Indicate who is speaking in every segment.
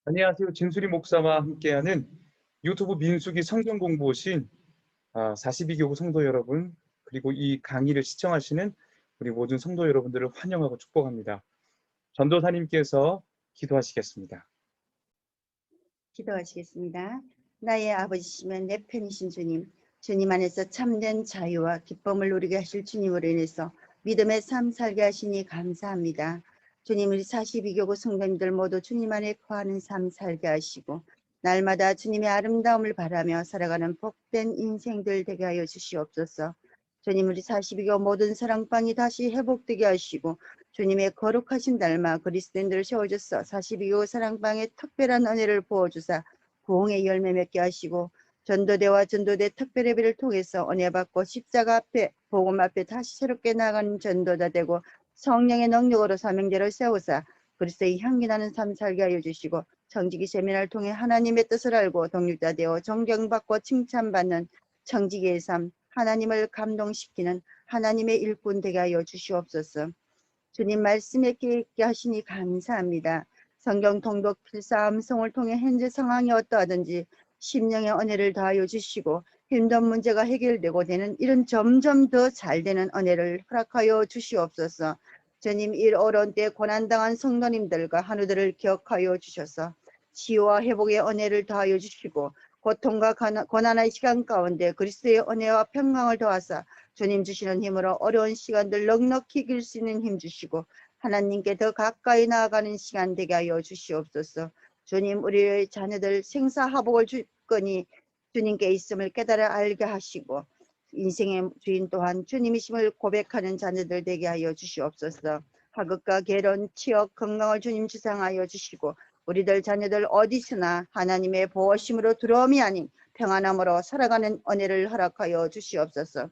Speaker 1: 안녕하세요. 진수리 목사와 함께하는 유튜브 민수기 성경 공부신 42교구 성도 여러분, 그리고 이 강의를 시청하시는 우리 모든 성도 여러분들을 환영하고 축복합니다. 전도사님께서 기도하시겠습니다.
Speaker 2: 기도하시겠습니다. 나의 아버지시면 내 편이신 주님, 주님 안에서 참된 자유와 기쁨을 누리게 하실 주님으로 인해서 믿음의 삶 살게 하시니 감사합니다. 주님, 우리 42교구 성도님들 모두 주님 안에 거하는 삶 살게 하시고 날마다 주님의 아름다움을 바라며 살아가는 복된 인생들 되게 하여 주시옵소서. 주님, 우리 42교구 모든 사랑방이 다시 회복되게 하시고 주님의 거룩하신 닮아 그리스도인들을 세워주사 42교 사랑방의 특별한 은혜를 부어주사 부흥의 열매 맺게 하시고 전도대와 전도대 특별예배를 통해서 은혜 받고 십자가 앞에 복음 앞에 다시 새롭게 나가는 전도자 되고 성령의 능력으로 사명제를 세우사 그리스도의 향기 나는 삶 살게 하여 주시고 청지기 세미나를 통해 하나님의 뜻을 알고 동력자 되어 존경받고 칭찬받는 청지기의 삶, 하나님을 감동시키는 하나님의 일꾼 되게 하여 주시옵소서. 주님 말씀에 있게 하시니 감사합니다. 성경 통독 필사 암송을 통해 현재 상황이 어떠하든지 심령의 은혜를 더하여 주시고 힘든 문제가 해결되고 되는 일은 점점 더 잘 되는 은혜를 허락하여 주시옵소서. 주님 일 어려운 때 고난당한 성도님들과 한우들을 기억하여 주셔서 치유와 회복의 은혜를 더하여 주시고 고통과 고난의 시간 가운데 그리스도의 은혜와 평강을 더하사 주님 주시는 힘으로 어려운 시간들 넉넉히 이길 수 있는 힘 주시고 하나님께 더 가까이 나아가는 시간 되게 하여 주시옵소서. 주님 우리의 자녀들 생사화복을 주거니 주님께 있음을 깨달아 알게 하시고 인생의 주인 또한 주님이심을 고백하는 자녀들 되게 하여 주시옵소서. 하급과 결혼, 취업, 건강을 주님 주상하여 주시고 우리들 자녀들 어디서나 하나님의 보호심으로 두려움이 아닌 평안함으로 살아가는 은혜를 허락하여 주시옵소서.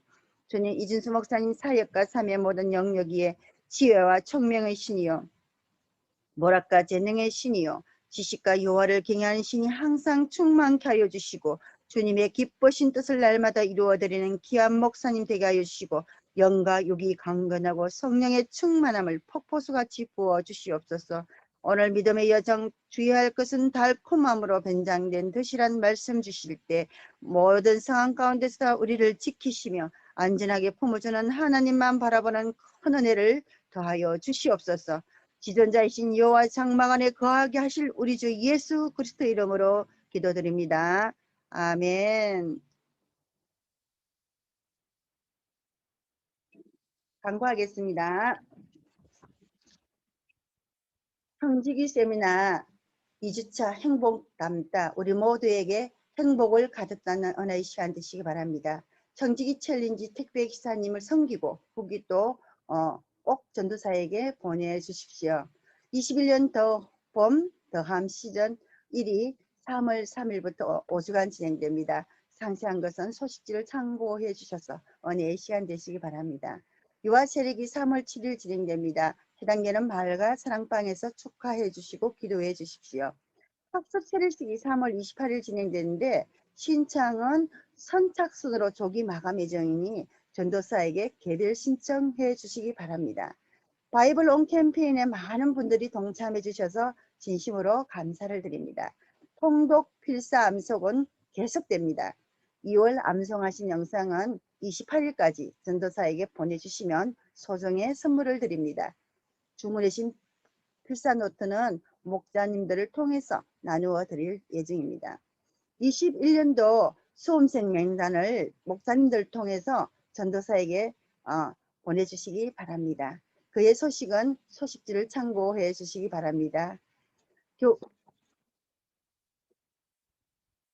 Speaker 2: 주님 이진수 목사님 사역과 삶의 모든 영역위에 지혜와 총명의 신이요 모락과 재능의 신이요 지식과 요하를 경외하는 신이 항상 충만케 하여 주시고 주님의 기쁘신 뜻을 날마다 이루어드리는 귀한 목사님 되게 하여 주시고 영과 육이 강건하고 성령의 충만함을 폭포수같이 부어 주시옵소서. 오늘 믿음의 여정 주의할 것은 달콤함으로 변장된 드시란 말씀 주실 때 모든 상황 가운데서 우리를 지키시며 안전하게 품어주는 하나님만 바라보는 큰 은혜를 더하여 주시옵소서. 지존자이신 여호와 장막 안에 거하게 하실 우리 주 예수 그리스도 이름으로 기도드립니다. 아멘. 강구하겠습니다. 성지기 세미나 2주차 행복 남다 우리 모두에게 행복을 가득 담는 은혜의 시간 되시기 바랍니다. 청지기 챌린지 택배 기사님을 섬기고 후기 또 꼭 전도사에게 보내주십시오. 21년 봄 더함 시즌 1위 3월 3일부터 5주간 진행됩니다. 상세한 것은 소식지를 참고해 주셔서 은혜의 시간 되시기 바랍니다. 유아 세력이 3월 7일 진행됩니다. 해당되는 마을과 사랑방에서 축하해 주시고 기도해 주십시오. 학습 세례식이 3월 28일 진행되는데 신청은 선착순으로 조기 마감 예정이니 전도사에게 개별 신청해 주시기 바랍니다. 바이블 온 캠페인에 많은 분들이 동참해 주셔서 진심으로 감사를 드립니다. 통독 필사 암송은 계속됩니다. 2월 암송하신 영상은 28일까지 전도사에게 보내주시면 소정의 선물을 드립니다. 주문하신 필사 노트는 목자님들을 통해서 나누어 드릴 예정입니다. 21년도 수험생 명단을 목사님들 통해서 전도사에게 보내주시기 바랍니다. 그의 소식은 소식지를 참고해 주시기 바랍니다.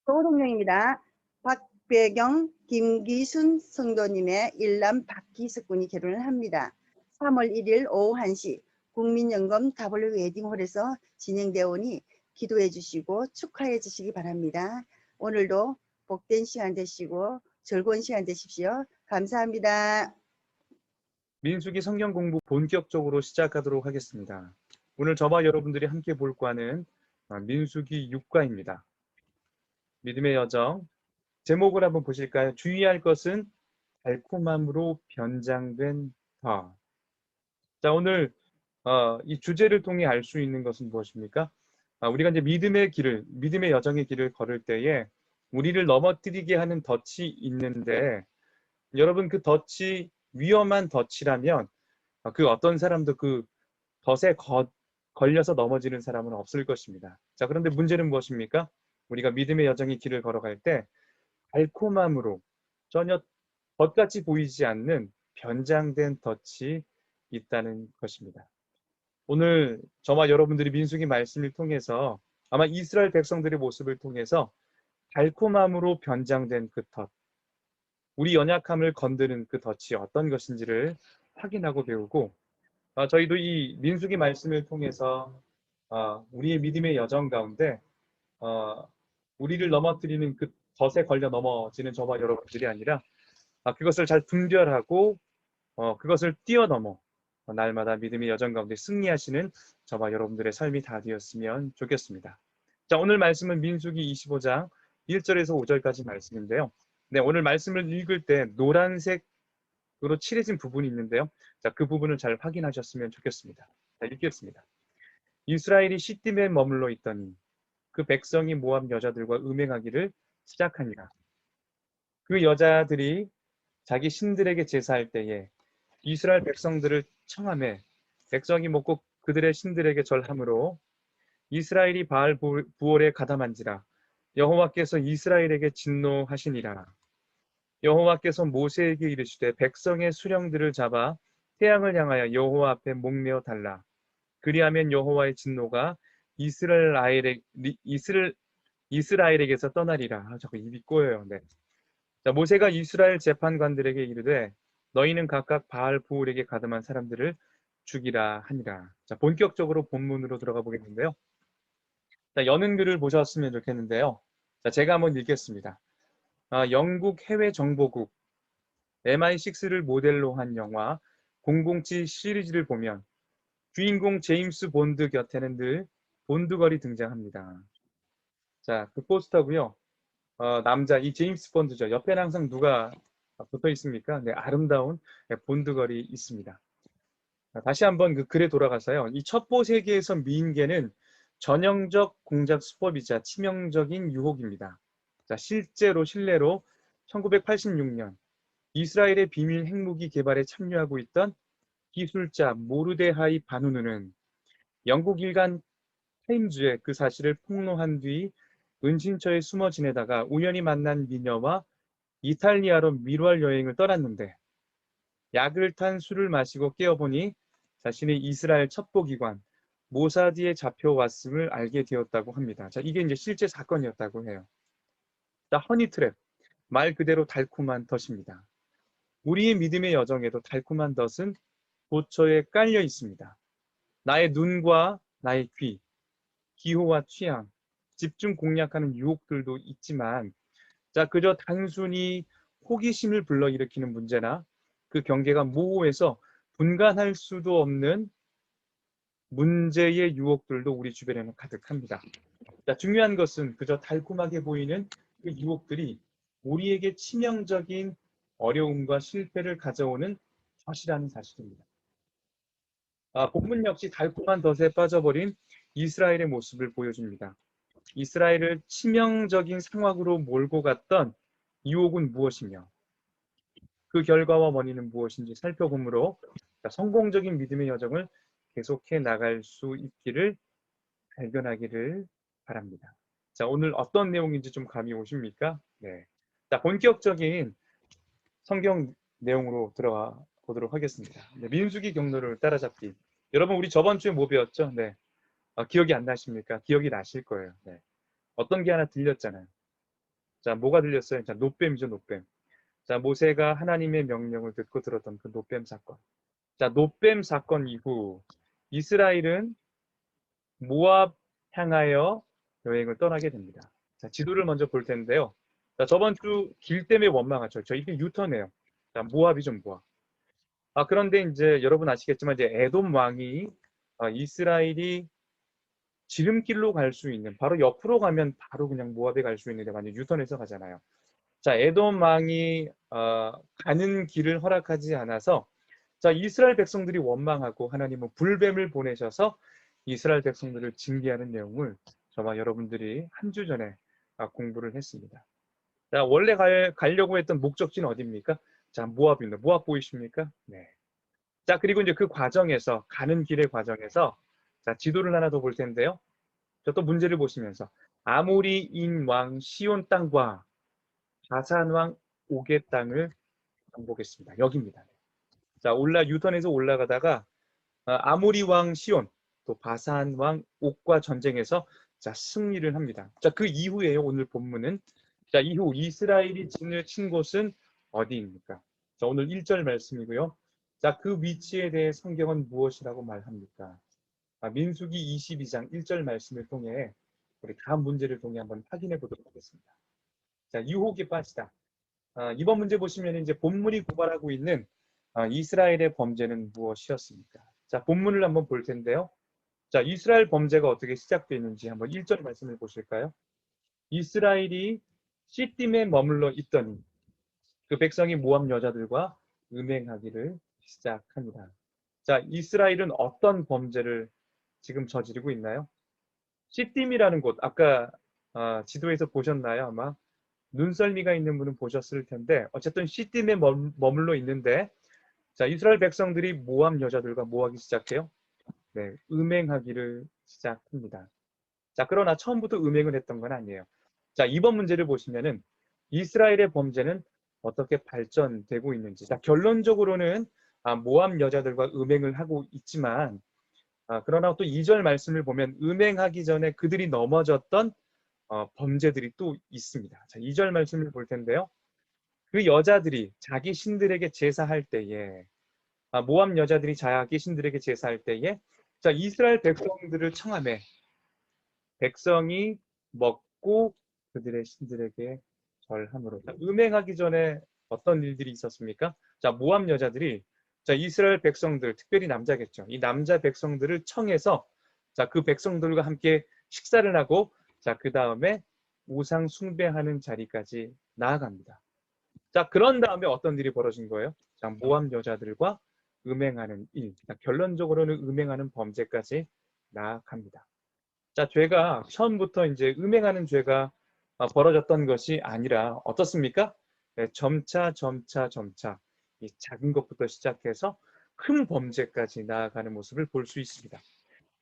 Speaker 2: 교우동령입니다. 박배경, 김기순 성도님의 일남 박기숙 군이 결혼을 합니다. 3월 1일 오후 1시 국민연금 W 웨딩홀에서 진행되오니 기도해 주시고 축하해 주시기 바랍니다. 오늘도 복된 시간 되시고 즐거운 시간 되십시오. 감사합니다.
Speaker 1: 민수기 성경 공부 본격적으로 시작하도록 하겠습니다. 오늘 저와 여러분들이 함께 볼 과는 민수기 6과입니다. 믿음의 여정 제목을 한번 보실까요? 주의할 것은 달콤함으로 변장된 더. 자, 오늘 이 주제를 통해 알 수 있는 것은 무엇입니까? 우리가 이제 믿음의 여정의 길을 걸을 때에 우리를 넘어뜨리게 하는 덫이 있는데, 여러분 그 덫이 위험한 덫이라면 그 어떤 사람도 그 덫에 걸려서 넘어지는 사람은 없을 것입니다. 자, 그런데 문제는 무엇입니까? 우리가 믿음의 여정의 길을 걸어갈 때 달콤함으로 전혀 덫같이 보이지 않는 변장된 덫이 있다는 것입니다. 오늘 저와 여러분들이 민수기 말씀을 통해서 아마 이스라엘 백성들의 모습을 통해서 달콤함으로 변장된 그 덫, 우리 연약함을 건드는 그 덫이 어떤 것인지를 확인하고 배우고, 저희도 이 민수기 말씀을 통해서 우리의 믿음의 여정 가운데 우리를 넘어뜨리는 그 덫에 걸려 넘어지는 저와 여러분들이 아니라 그것을 잘 분별하고 그것을 뛰어넘어 날마다 믿음의 여정 가운데 승리하시는 저와 여러분들의 삶이 다 되었으면 좋겠습니다. 자, 오늘 말씀은 민수기 25장 1절에서 5절까지 말씀인데요. 네, 오늘 말씀을 읽을 때 노란색으로 칠해진 부분이 있는데요. 자, 그 부분을 잘 확인하셨으면 좋겠습니다. 자, 읽겠습니다. 이스라엘이 시딤에 머물러 있더니 그 백성이 모압 여자들과 음행하기를 시작하니라. 그 여자들이 자기 신들에게 제사할 때에 이스라엘 백성들을 청하매 백성이 먹고 그들의 신들에게 절함으로 이스라엘이 바알 부올에 가담한지라. 여호와께서 이스라엘에게 진노하시니라. 여호와께서 모세에게 이르시되 백성의 수령들을 잡아 태양을 향하여 여호와 앞에 목매어 달라. 그리하면 여호와의 진노가 이스라엘에게서 떠나리라. 자꾸 입이 꼬여요. 네. 자, 모세가 이스라엘 재판관들에게 이르되 너희는 각각 바알 부올에게 가담한 사람들을 죽이라 하니라. 자, 본격적으로 본문으로 들어가 보겠는데요. 자, 여는 글을 보셨으면 좋겠는데요. 자, 제가 한번 읽겠습니다. 영국 해외 정보국 MI6를 모델로 한 영화 007 시리즈를 보면 주인공 제임스 본드 곁에는 늘 본드걸이 등장합니다. 자, 그 포스터고요. 남자 이 제임스 본드죠. 옆에는 항상 누가 붙어 있습니까? 네, 아름다운 본드걸이 있습니다. 다시 한번 그 글에 돌아가서요. 이 첩보 세계에서 미인계는 전형적 공작 수법이자 치명적인 유혹입니다. 자, 실례로 1986년 이스라엘의 비밀 핵무기 개발에 참여하고 있던 기술자 모르데하이 바누누는 영국 일간 타임즈에 그 사실을 폭로한 뒤 은신처에 숨어 지내다가 우연히 만난 미녀와 이탈리아로 밀월 여행을 떠났는데 약을 탄 술을 마시고 깨어보니 자신이 이스라엘 첩보기관 모사드에 잡혀왔음을 알게 되었다고 합니다. 자, 이게 이제 실제 사건이었다고 해요. 자, 허니트랩, 말 그대로 달콤한 덫입니다. 우리의 믿음의 여정에도 달콤한 덫은 도처에 깔려 있습니다. 나의 눈과 나의 귀, 기호와 취향, 집중 공략하는 유혹들도 있지만, 자, 그저 단순히 호기심을 불러일으키는 문제나 그 경계가 모호해서 분간할 수도 없는 문제의 유혹들도 우리 주변에는 가득합니다. 자, 중요한 것은 그저 달콤하게 보이는 그 유혹들이 우리에게 치명적인 어려움과 실패를 가져오는 덫이라는 사실입니다. 본문 역시 달콤한 덫에 빠져버린 이스라엘의 모습을 보여줍니다. 이스라엘을 치명적인 상황으로 몰고 갔던 유혹은 무엇이며 그 결과와 원인은 무엇인지 살펴보므로 성공적인 믿음의 여정을 계속해 나갈 수 있기를 발견하기를 바랍니다. 자, 오늘 어떤 내용인지 좀 감이 오십니까? 네. 자, 본격적인 성경 내용으로 들어가 보도록 하겠습니다. 네, 민수기 경로를 따라잡기. 여러분, 우리 저번 주에 뭐 배웠죠? 네. 기억이 안 나십니까? 기억이 나실 거예요. 네. 어떤 게 하나 들렸잖아요. 자, 뭐가 들렸어요? 자, 놋뱀이죠, 놋뱀. 자, 모세가 하나님의 명령을 듣고 들었던 그 놋뱀 사건. 자, 놋뱀 사건 이후 이스라엘은 모압 향하여 여행을 떠나게 됩니다. 자, 지도를 먼저 볼 텐데요. 자, 저번 주 길 때문에 원망하죠. 저 이게 유턴해요. 자, 모압이죠, 모압. 그런데 이제 여러분 아시겠지만 이제 에돔 왕이 이스라엘이 지름길로 갈 수 있는 바로 옆으로 가면 바로 그냥 모압에 갈 수 있는데 완전 유턴해서 가잖아요. 자, 에돔 왕이 가는 길을 허락하지 않아서 자, 이스라엘 백성들이 원망하고 하나님은 불뱀을 보내셔서 이스라엘 백성들을 징계하는 내용을 저와 여러분들이 한 주 전에 공부를 했습니다. 자, 원래 가려고 했던 목적지는 어디입니까? 자, 모압입니다. 모압 보이십니까? 네. 자, 그리고 이제 그 과정에서, 가는 길의 과정에서, 자, 지도를 하나 더 볼 텐데요. 저 또 문제를 보시면서, 아모리인 왕 시온 땅과 바산 왕 옥의 땅을 정복했습니다. 여기입니다. 자, 유턴해서 올라가다가, 아모리 왕 시온, 또 바산 왕 옥과 전쟁에서, 자, 승리를 합니다. 자, 그 이후에요, 오늘 본문은. 자, 이후 이스라엘이 진을 친 곳은 어디입니까? 자, 오늘 1절 말씀이고요. 자, 그 위치에 대해 성경은 무엇이라고 말합니까? 민수기 22장 1절 말씀을 통해 우리 다음 문제를 통해 한번 확인해 보도록 하겠습니다. 자, 유혹에 빠지다. 이번 문제 보시면 이제 본문이 고발하고 있는 이스라엘의 범죄는 무엇이었습니까? 자, 본문을 한번 볼 텐데요. 자, 이스라엘 범죄가 어떻게 시작되는지 한번 1절 말씀을 보실까요? 이스라엘이 시딤에 머물러 있더니 그 백성이 모압 여자들과 음행하기를 시작합니다. 자, 이스라엘은 어떤 범죄를 지금 저지르고 있나요? 시딤이라는 곳, 아까 지도에서 보셨나요? 아마 눈썰미가 있는 분은 보셨을 텐데 어쨌든 시딤에 머물러 있는데, 자, 이스라엘 백성들이 모압 여자들과 뭐 하기 시작해요? 네, 음행하기를 시작합니다. 자, 그러나 처음부터 음행을 했던 건 아니에요. 자, 이번 문제를 보시면은 이스라엘의 범죄는 어떻게 발전되고 있는지. 자, 결론적으로는 모압 여자들과 음행을 하고 있지만, 그러나 또 2절 말씀을 보면 음행하기 전에 그들이 넘어졌던 범죄들이 또 있습니다. 자, 2절 말씀을 볼 텐데요. 그 여자들이 자기 신들에게 제사할 때에, 모압 여자들이 자기 신들에게 제사할 때에, 자, 이스라엘 백성들을 청하매 백성이 먹고 그들의 신들에게 절함으로. 음행하기 전에 어떤 일들이 있었습니까? 자, 모압 여자들이, 자, 이스라엘 백성들, 특별히 남자겠죠. 이 남자 백성들을 청해서, 자, 그 백성들과 함께 식사를 하고, 자, 그 다음에 우상 숭배하는 자리까지 나아갑니다. 자, 그런 다음에 어떤 일이 벌어진 거예요? 자, 모압 여자들과 음행하는 일. 자, 결론적으로는 음행하는 범죄까지 나아갑니다. 자, 죄가 처음부터 이제 음행하는 죄가 벌어졌던 것이 아니라 어떻습니까? 네, 점차 이 작은 것부터 시작해서 큰 범죄까지 나아가는 모습을 볼 수 있습니다.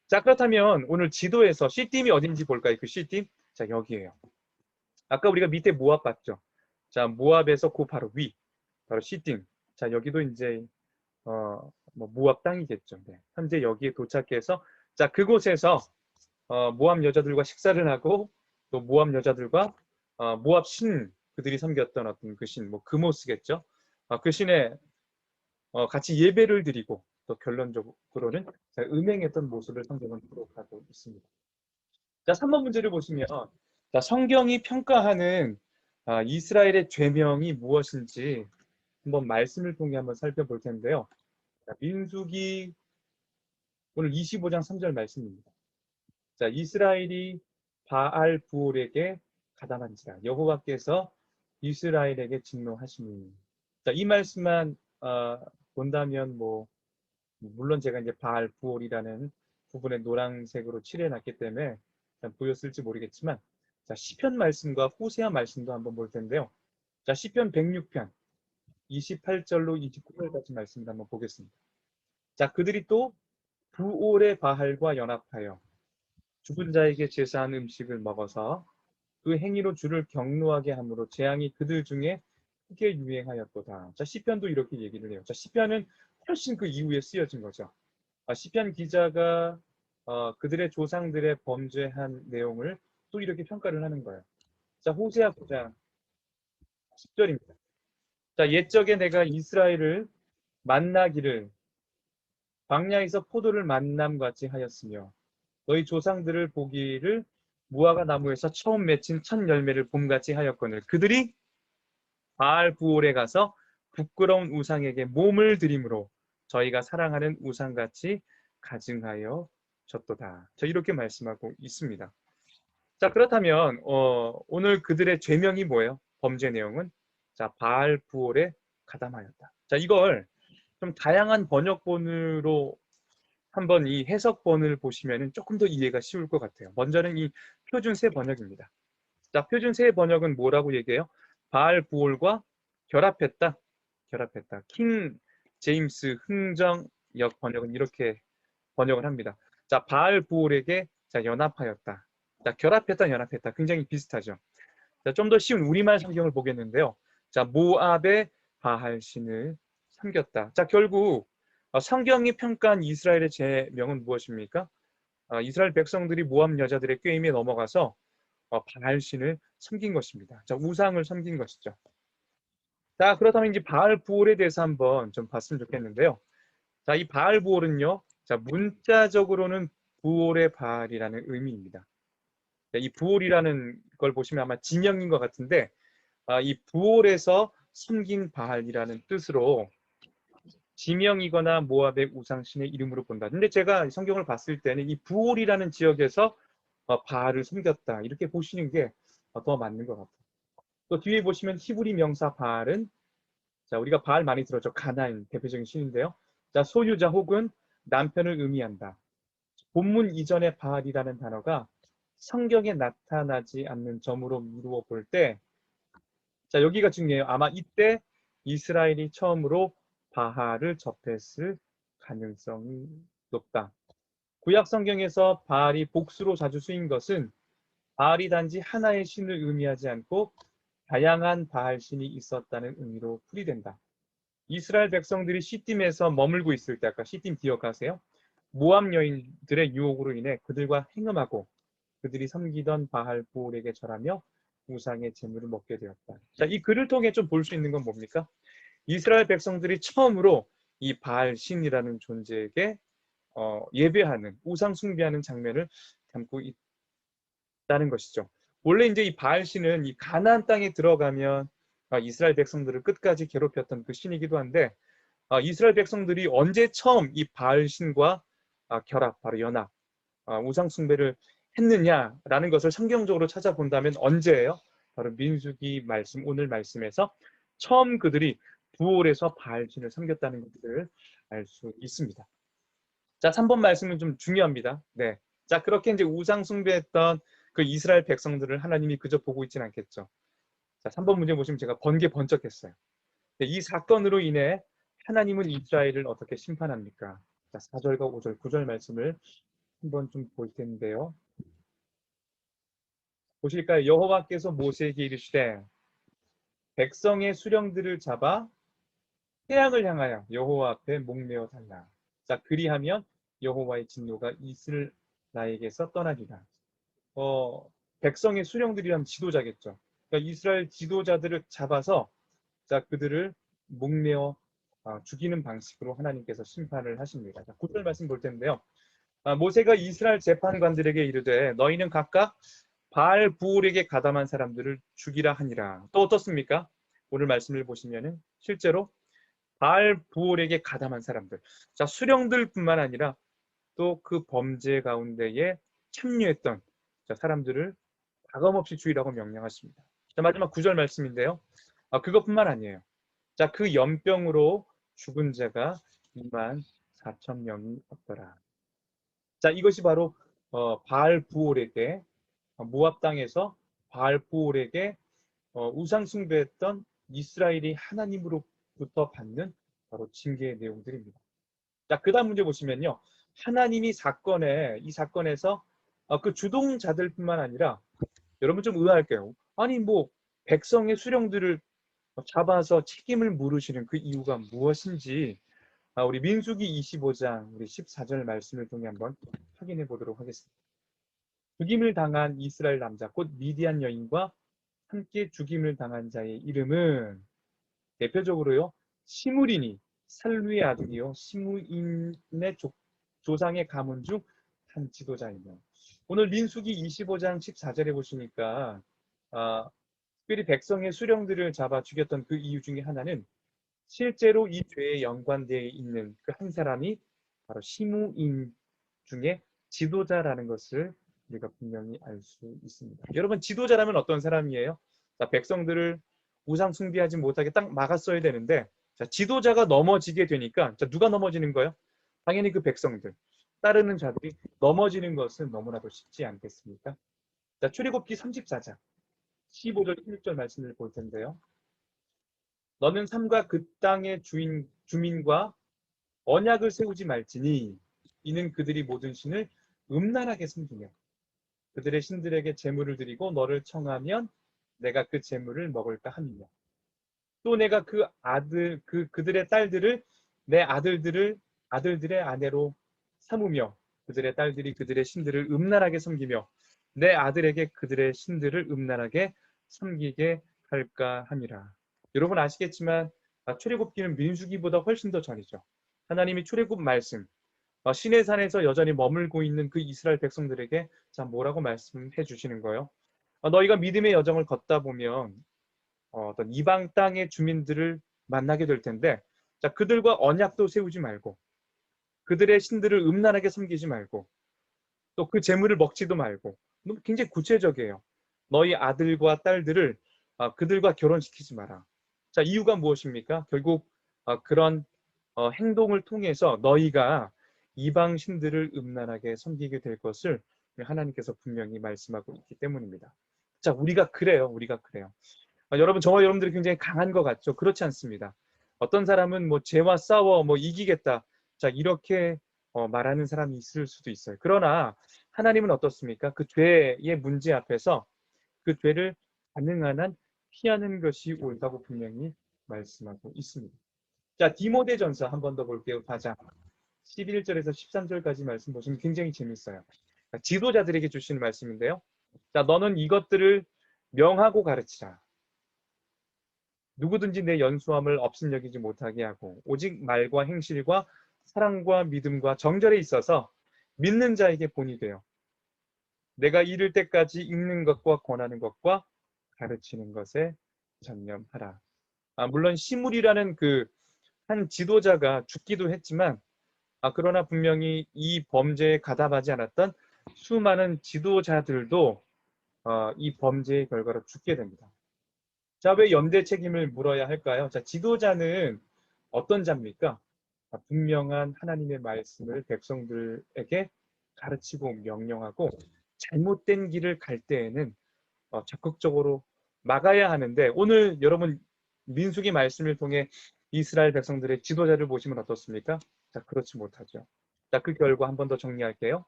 Speaker 1: 자, 그렇다면 오늘 지도에서 시딤이 어딘지 볼까요? 그 시딤? 자, 여기에요. 아까 우리가 밑에 모압 봤죠? 자, 모압에서 그 바로 위, 바로 시딤. 자, 여기도 이제 모압 땅이겠죠. 네. 현재 여기에 도착해서, 자, 그곳에서 모압 여자들과 식사를 하고, 또 모압 여자들과 모압 신, 그들이 섬겼던 어떤 그 신, 뭐 그모스겠죠. 그 신에 같이 예배를 드리고, 또 결론적으로는 음행했던 모습을 성경은 기록하고 있습니다. 자, 3번 문제를 보시면, 자, 성경이 평가하는 이스라엘의 죄명이 무엇인지 한번 말씀을 통해 한번 살펴볼 텐데요. 자, 민수기 오늘 25장 3절 말씀입니다. 자, 이스라엘이 바알 부올에게 가담한지라 여호와께서 이스라엘에게 진노하시니. 자, 이 말씀만 본다면 물론 제가 이제 바알 부올이라는 부분에 노란색으로 칠해놨기 때문에 보였을지 모르겠지만, 자, 시편 말씀과 호세아 말씀도 한번 볼 텐데요. 자, 시편 106편 28절로 29절까지 말씀을 한번 보겠습니다. 자, 그들이 또 부올의 바알과 연합하여 죽은 자에게 제사한 음식을 먹어서 그 행위로 주를 경노하게 함으로 재앙이 그들 중에 크게 유행하였도다. 자, 시편도 이렇게 얘기를 해요. 자, 시편은 훨씬 그 이후에 쓰여진 거죠. 시편 기자가 그들의 조상들의 범죄한 내용을 또 이렇게 평가를 하는 거예요. 자, 호세아 9장 10절입니다. 자, 옛적에 내가 이스라엘을 만나기를 광야에서 포도를 만남같이 하였으며 너희 조상들을 보기를 무화과 나무에서 처음 맺힌 첫 열매를 봄같이 하였거늘 그들이 바알 부올에 가서 부끄러운 우상에게 몸을 들임으로 저희가 사랑하는 우상같이 가증하여 졌도다. 자, 이렇게 말씀하고 있습니다. 자, 그렇다면 오늘 그들의 죄명이 뭐예요? 범죄 내용은, 자, 바알 부올에 가담하였다. 자, 이걸 좀 다양한 번역본으로 한번 이 해석본을 보시면 조금 더 이해가 쉬울 것 같아요. 먼저는 이 표준세 번역입니다. 자, 표준세 번역은 뭐라고 얘기해요? 바알 부올과 결합했다. 결합했다. 킹 제임스 흥정역 번역은 이렇게 번역을 합니다. 자, 바알 부올에게 자, 연합하였다. 자, 결합했다, 연합했다. 굉장히 비슷하죠. 자, 좀 더 쉬운 우리말 성경을 보겠는데요. 자, 모압의 바알 신을 섬겼다. 자, 결국 성경이 평가한 이스라엘의 죄명은 무엇입니까? 이스라엘 백성들이 모압 여자들의 꾀임에 넘어가서 바알 신을 섬긴 것입니다. 자, 우상을 섬긴 것이죠. 자, 그렇다면 이제 바알 부올에 대해서 한번 좀 봤으면 좋겠는데요. 자, 이 바알 부올은요. 자, 문자적으로는 부올의 바알이라는 의미입니다. 자, 이 부올이라는 걸 보시면 아마 지명인 것 같은데 이 부올에서 섬긴 바알이라는 뜻으로 지명이거나 모압의 우상신의 이름으로 본다. 근데 제가 성경을 봤을 때는 이 부올이라는 지역에서 바알을 섬겼다. 이렇게 보시는 게 더 맞는 것 같아요. 또 뒤에 보시면 히브리 명사 바알은 자, 우리가 바알 많이 들었죠. 가나안 대표적인 신인데요. 자, 소유자 혹은 남편을 의미한다. 본문 이전의 바알이라는 단어가 성경에 나타나지 않는 점으로 미루어 볼 때, 자, 여기가 중요해요. 아마 이때 이스라엘이 처음으로 바알을 접했을 가능성이 높다. 구약 성경에서 바알이 복수로 자주 쓰인 것은 바알이 단지 하나의 신을 의미하지 않고 다양한 바알 신이 있었다는 의미로 풀이된다. 이스라엘 백성들이 시딤에서 머물고 있을 때, 아까 시딤 기억하세요? 모압 여인들의 유혹으로 인해 그들과 행음하고 그들이 섬기던 바알 부올에게 절하며 우상의 제물을 먹게 되었다. 자, 이 글을 통해 좀 볼 수 있는 건 뭡니까? 이스라엘 백성들이 처음으로 이 바알 신이라는 존재에게 예배하는, 우상 숭배하는 장면을 담고 있다는 것이죠. 원래 이제 이 바알 신은 이 가나안 땅에 들어가면 이스라엘 백성들을 끝까지 괴롭혔던 그 신이기도 한데 이스라엘 백성들이 언제 처음 이 바알 신과 결합, 바로 연합, 우상 숭배를 했느냐라는 것을 성경적으로 찾아본다면 언제예요? 바로 민수기 말씀, 오늘 말씀에서 처음 그들이 부올에서 바알 신을 섬겼다는 것을 알 수 있습니다. 자, 3번 말씀은 좀 중요합니다. 네. 자, 그렇게 이제 우상 숭배했던 그 이스라엘 백성들을 하나님이 그저 보고 있지는 않겠죠. 자, 3번 문제 보시면 제가 번개 번쩍했어요. 이 사건으로 인해 하나님은 이스라엘을 어떻게 심판합니까? 자, 4절과 5절, 9절 말씀을 한번 좀 볼 텐데요. 보실까요? 여호와께서 모세에게 이르시되 백성의 수령들을 잡아 태양을 향하여 여호와 앞에 목매어 달라. 자, 그리하면 여호와의 진노가 이스를 나에게서 떠나리라. 백성의 수령들이란 지도자겠죠. 그러니까 이스라엘 지도자들을 잡아서 자, 그들을 목매어 죽이는 방식으로 하나님께서 심판을 하십니다. 자, 9절 말씀 볼 텐데요. 모세가 이스라엘 재판관들에게 이르되 너희는 각각 바알 부올에게 가담한 사람들을 죽이라 하니라. 또 어떻습니까? 오늘 말씀을 보시면은 실제로 바알 부올에게 가담한 사람들, 자, 수령들뿐만 아니라 또 그 범죄 가운데에 참여했던 자, 사람들을 가감없이 죽이라고 명령하십니다. 자, 마지막 9절 말씀인데요. 그것뿐만 아니에요. 자, 그 연병으로 죽은 자가 2만 4천 명이 없더라. 자, 이것이 바로 바알 부올에게 모압 땅에서 바알 부올에게 우상 숭배했던 이스라엘이 하나님으로부터 받는 바로 징계의 내용들입니다. 자, 그다음 문제 보시면요. 하나님이 이 사건에서 그 주동자들뿐만 아니라 여러분 좀 의아할게요. 아니 뭐 백성의 수령들을 잡아서 책임을 물으시는 그 이유가 무엇인지 우리 민수기 25장 우리 14절 말씀을 통해 한번 확인해 보도록 하겠습니다. 죽임을 당한 이스라엘 남자 곧 미디안 여인과 함께 죽임을 당한 자의 이름은 대표적으로요. 시므리니 살루의 아들이요. 시므인의 조상의 가문 중 한 지도자이며 오늘 민수기 25장 14절에 보시니까 특별히 백성의 수령들을 잡아 죽였던 그 이유 중에 하나는 실제로 이 죄에 연관되어 있는 그 한 사람이 바로 시므인 중에 지도자라는 것을 우리가 분명히 알 수 있습니다. 여러분 지도자라면 어떤 사람이에요? 자, 백성들을 우상 숭배하지 못하게 딱 막았어야 되는데 자, 지도자가 넘어지게 되니까 자, 누가 넘어지는 거예요? 당연히 그 백성들. 따르는 자들이 넘어지는 것은 너무나도 쉽지 않겠습니까? 자, 출애굽기 34장 15절 16절 말씀을 볼 텐데요. 너는 삶과 그 땅의 주민과 언약을 세우지 말지니 이는 그들이 모든 신을 음란하게 섬기며 그들의 신들에게 제물을 드리고 너를 청하면 내가 그 제물을 먹을까 함이며 또 내가 그들의 딸들을 내 아들들의 아내로 삼으며 그들의 딸들이 그들의 신들을 음란하게 섬기며 내 아들에게 그들의 신들을 음란하게 섬기게 할까 함이라. 여러분 아시겠지만 출애굽기는 민수기보다 훨씬 더 전이죠. 하나님이 출애굽 말씀 시내 산에서 여전히 머물고 있는 그 이스라엘 백성들에게 자 뭐라고 말씀해 주시는 거예요? 너희가 믿음의 여정을 걷다 보면 어떤 이방 땅의 주민들을 만나게 될 텐데 자 그들과 언약도 세우지 말고 그들의 신들을 음란하게 섬기지 말고 또 그 재물을 먹지도 말고 굉장히 구체적이에요. 너희 아들과 딸들을 그들과 결혼시키지 마라. 자 이유가 무엇입니까? 결국 그런 행동을 통해서 너희가 이방 신들을 음란하게 섬기게 될 것을 하나님께서 분명히 말씀하고 있기 때문입니다. 자 우리가 그래요. 우리가 그래요. 여러분 저와 여러분들이 굉장히 강한 것 같죠? 그렇지 않습니다. 어떤 사람은 뭐 죄와 싸워 뭐 이기겠다. 자 이렇게 말하는 사람이 있을 수도 있어요. 그러나 하나님은 어떻습니까? 그 죄의 문제 앞에서 그 죄를 가능한 한 피하는 것이 옳다고 분명히 말씀하고 있습니다. 자 디모데전서 한 번 더 볼게요. 4장 11절에서 13절까지 말씀 보시면 굉장히 재밌어요. 지도자들에게 주시는 말씀인데요. 자 너는 이것들을 명하고 가르치라. 누구든지 내 연수함을 업신여기지 못하게 하고 오직 말과 행실과 사랑과 믿음과 정절에 있어서 믿는 자에게 본이 되어 내가 이를 때까지 읽는 것과 권하는 것과 가르치는 것에 전념하라. 물론 시물이라는 그 한 지도자가 죽기도 했지만 그러나 분명히 이 범죄에 가담하지 않았던 수많은 지도자들도 이 범죄의 결과로 죽게 됩니다. 자, 왜 연대 책임을 물어야 할까요? 자, 지도자는 어떤 자입니까? 분명한 하나님의 말씀을 백성들에게 가르치고 명령하고 잘못된 길을 갈 때에는 적극적으로 막아야 하는데 오늘 여러분 민수기 말씀을 통해 이스라엘 백성들의 지도자를 보시면 어떻습니까? 자, 그렇지 못하죠. 자, 그 결과 한 번 더 정리할게요.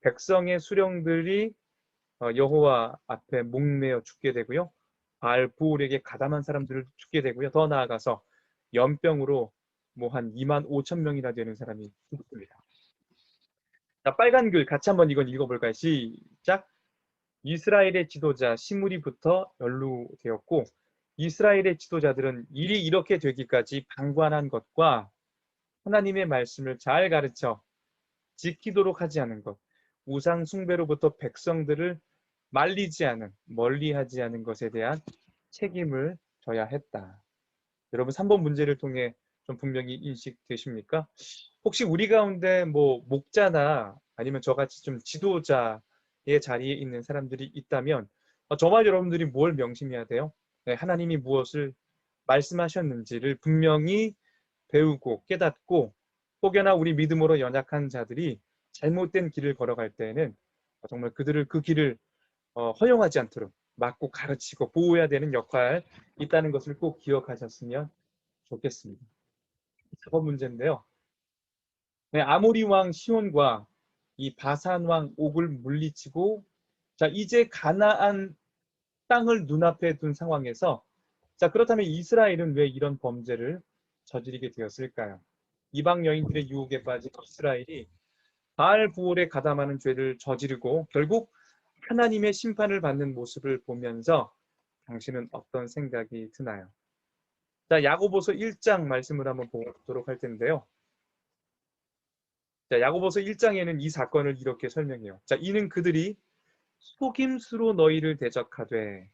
Speaker 1: 백성의 수령들이 여호와 앞에 목매어 죽게 되고요. 바알 부올에게 가담한 사람들을 죽게 되고요. 더 나아가서 연병으로 뭐 한 2만 5천 명이나 되는 사람이 죽습니다. 자, 빨간 글 같이 한번 이건 읽어볼까요? 시작. 이스라엘의 지도자 시므리부터 연루되었고 이스라엘의 지도자들은 일이 이렇게 되기까지 방관한 것과 하나님의 말씀을 잘 가르쳐 지키도록 하지 않은 것, 우상 숭배로부터 백성들을 말리지 않은, 멀리하지 않은 것에 대한 책임을 져야 했다. 여러분 3번 문제를 통해 좀 분명히 인식되십니까? 혹시 우리 가운데 뭐 목자나 아니면 저같이 좀 지도자의 자리에 있는 사람들이 있다면 저와 여러분들이 뭘 명심해야 돼요? 네, 하나님이 무엇을 말씀하셨는지를 분명히 배우고 깨닫고 혹여나 우리 믿음으로 연약한 자들이 잘못된 길을 걸어갈 때에는 정말 그들을 그 길을 허용하지 않도록 막고 가르치고 보호해야 되는 역할 있다는 것을 꼭 기억하셨으면 좋겠습니다. 4번 문제인데요. 네, 아모리 왕 시온과 이 바산 왕 옥을 물리치고 자 이제 가나안 땅을 눈앞에 둔 상황에서 자 그렇다면 이스라엘은 왜 이런 범죄를 저지르게 되었을까요? 이방 여인들의 유혹에 빠진 이스라엘이 바알 부올에 가담하는 죄를 저지르고 결국 하나님의 심판을 받는 모습을 보면서 당신은 어떤 생각이 드나요? 자, 야고보서 1장 말씀을 한번 보도록 할 텐데요. 자, 야고보서 1장에는 이 사건을 이렇게 설명해요. 자, 이는 그들이 속임수로 너희를 대적하되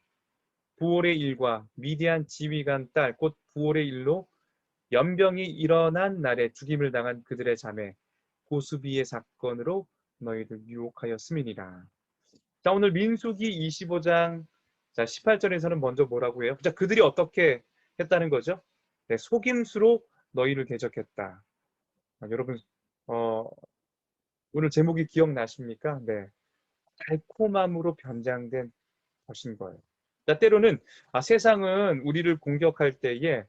Speaker 1: 부올의 일과 미디안 지휘관 딸 곧 부올의 일로 연병이 일어난 날에 죽임을 당한 그들의 자매 고수비의 사건으로 너희를 유혹하였음이니라. 자, 오늘 민수기 25장 자, 18절에서는 먼저 뭐라고 해요? 자, 그들이 어떻게 했다는 거죠? 네, 속임수로 너희를 대적했다. 여러분 오늘 제목이 기억나십니까? 네. 달콤함으로 변장된 것인 거예요. 자, 때로는 세상은 우리를 공격할 때에